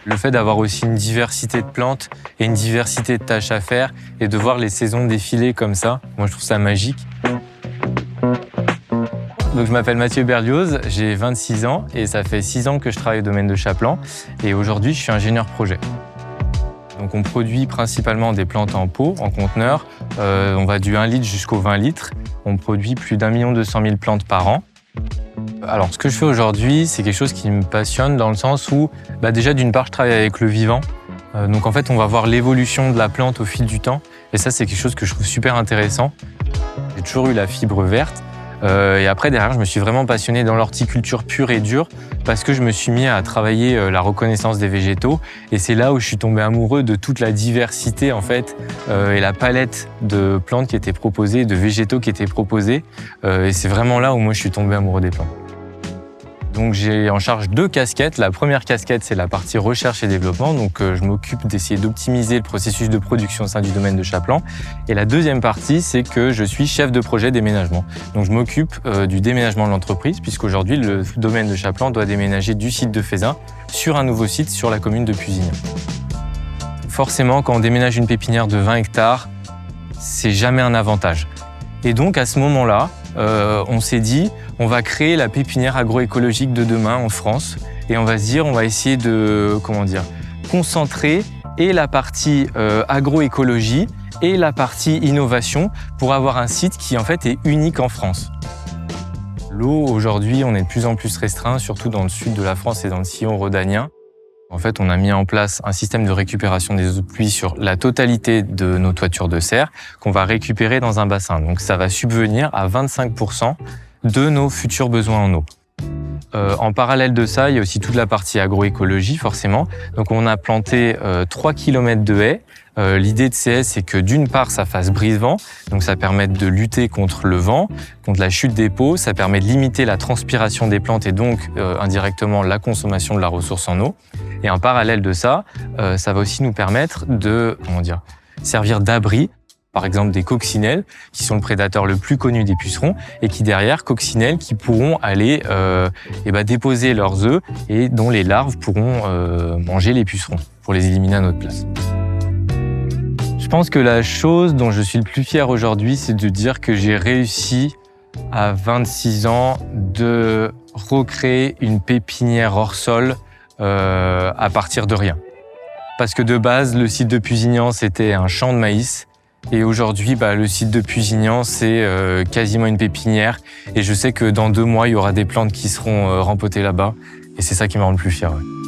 Le fait d'avoir aussi une diversité de plantes et une diversité de tâches à faire et de voir les saisons défiler comme ça, moi je trouve ça magique. Donc je m'appelle Mathieu Berlioz, j'ai 26 ans et ça fait 6 ans que je travaille au domaine de Chaplan et aujourd'hui je suis ingénieur projet. Donc on produit principalement des plantes en pot, en conteneur. On va du 1 litre jusqu'au 20 litres. On produit plus d'1 200 000 plantes par an. Alors ce que je fais aujourd'hui, c'est quelque chose qui me passionne dans le sens où déjà d'une part je travaille avec le vivant. Donc en fait on va voir l'évolution de la plante au fil du temps et ça c'est quelque chose que je trouve super intéressant. J'ai toujours eu la fibre verte. Et après, derrière, je me suis vraiment passionné dans l'horticulture pure et dure parce que je me suis mis à travailler la reconnaissance des végétaux. Et c'est là où je suis tombé amoureux de toute la diversité, en fait, et la palette de plantes qui étaient proposées, de végétaux qui étaient proposés. Et c'est vraiment là où moi, je suis tombé amoureux des plantes. Donc j'ai en charge 2 casquettes. La première casquette, c'est la partie recherche et développement. Donc je m'occupe d'essayer d'optimiser le processus de production au sein du domaine de Chaplan. Et la deuxième partie, c'est que je suis chef de projet déménagement. Donc je m'occupe du déménagement de l'entreprise, puisqu'aujourd'hui, le domaine de Chaplan doit déménager du site de Fézin sur un nouveau site sur la commune de Pusignan. Forcément, quand on déménage une pépinière de 20 hectares, c'est jamais un avantage. Et donc à ce moment-là, on s'est dit, on va créer la pépinière agroécologique de demain en France et on va se dire, on va essayer de concentrer et la partie agroécologie et la partie innovation pour avoir un site qui en fait est unique en France. L'eau, aujourd'hui, on est de plus en plus restreint, surtout dans le sud de la France et dans le sillon rhodanien. En fait, on a mis en place un système de récupération des eaux de pluie sur la totalité de nos toitures de serre qu'on va récupérer dans un bassin. Donc ça va subvenir à 25% de nos futurs besoins en eau. En parallèle de ça, il y a aussi toute la partie agroécologie, forcément. Donc on a planté 3 km de haies. L'idée de ces haies, c'est que d'une part, ça fasse brise-vent, donc ça permet de lutter contre le vent, contre la chute des peaux, ça permet de limiter la transpiration des plantes et donc indirectement la consommation de la ressource en eau. Et en parallèle de ça, ça va aussi nous permettre de servir d'abri, par exemple des coccinelles, qui sont le prédateur le plus connu des pucerons, et qui derrière, coccinelles qui pourront aller déposer leurs œufs et dont les larves pourront manger les pucerons pour les éliminer à notre place. Je pense que la chose dont je suis le plus fier aujourd'hui, c'est de dire que j'ai réussi à 26 ans de recréer une pépinière hors sol à partir de rien. Parce que de base, le site de Pusignan, c'était un champ de maïs. Et aujourd'hui, le site de Pusignan, c'est quasiment une pépinière. Et je sais que dans 2 mois, il y aura des plantes qui seront rempotées là-bas. Et c'est ça qui me rend le plus fier. Ouais.